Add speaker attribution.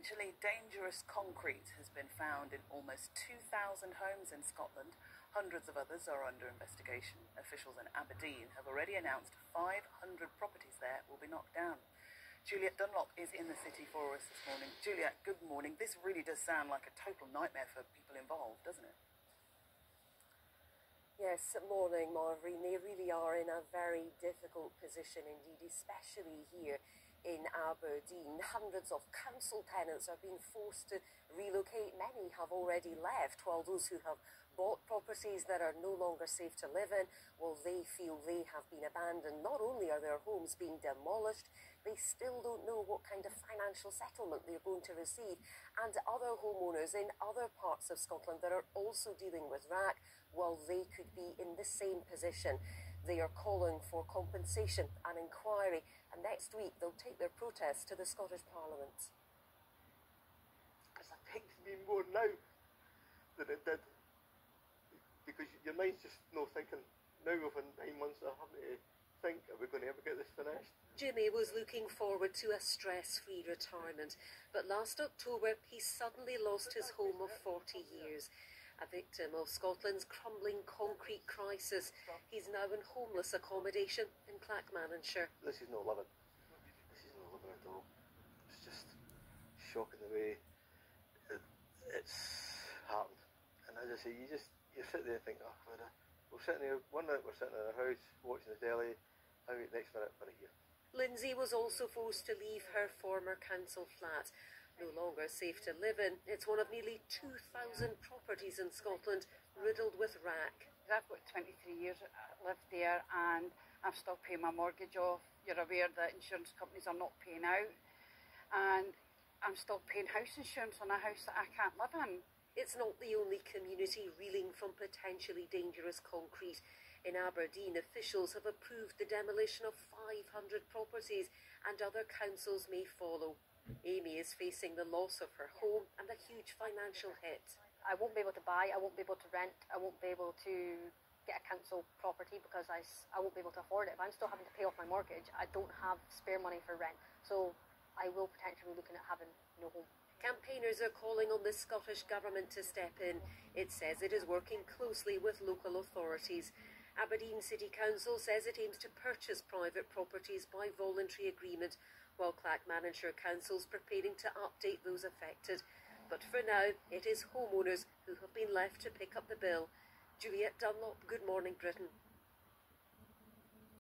Speaker 1: potentially dangerous concrete has been found in almost 2,000 homes in Scotland. Hundreds of others are under investigation. Officials in Aberdeen have already announced 500 properties there will be knocked down. Juliet Dunlop is in the city for us this morning. Juliet, good morning. This really does sound like a total nightmare for people involved, doesn't it?
Speaker 2: Yes, morning, Maureen. They really are in a very difficult position indeed, especially here in Aberdeen. Hundreds of council tenants are being forced to relocate. Many have already left, while those who have bought properties that are no longer safe to live in, well, they feel they have been abandoned. Not only are their homes being demolished, they still don't know what kind of financial settlement they're going to receive. And other homeowners in other parts of Scotland that are also dealing with RAAC, well, they could be in the same position. They are calling for compensation and inquiry, and next week they'll take their protests to the Scottish Parliament.
Speaker 3: It's affected me more now than it did, because your mind's just no thinking now over 9 months of having to think, are we going to ever get this finished?
Speaker 2: Jimmy was looking forward to a stress-free retirement, but last October he suddenly lost his home of 40 years. A victim of Scotland's crumbling concrete crisis, he's now in homeless accommodation in Clackmannanshire.
Speaker 3: This is not living. This is not living at all. It's just shocking the way it's happened. And as I say, you sit there and think, oh, we're sitting here, one minute we're sitting in our house watching the telly, and next minute we're here.
Speaker 2: Lindsay was also forced to leave her former council flat. No longer safe to live in, it's one of nearly 2,000 properties in Scotland riddled with RAAC.
Speaker 4: I've got 23 years lived there and I'm still paying my mortgage off. You're aware that insurance companies are not paying out, and I'm still paying house insurance on a house that I can't live in.
Speaker 2: It's not the only community reeling from potentially dangerous concrete. In Aberdeen, officials have approved the demolition of 500 properties, and other councils may follow. Amy is facing the loss of her home and a huge financial hit.
Speaker 5: I won't be able to buy, I won't be able to rent, I won't be able to get a council property because I won't be able to afford it. If I'm still having to pay off my mortgage, I don't have spare money for rent. So I will potentially be looking at having no home.
Speaker 2: Campaigners are calling on the Scottish Government to step in. It says it is working closely with local authorities. Aberdeen City Council says it aims to purchase private properties by voluntary agreement, while Clackmannanshire Council's preparing to update those affected. But for now, it is homeowners who have been left to pick up the bill. Juliet Dunlop, Good Morning Britain.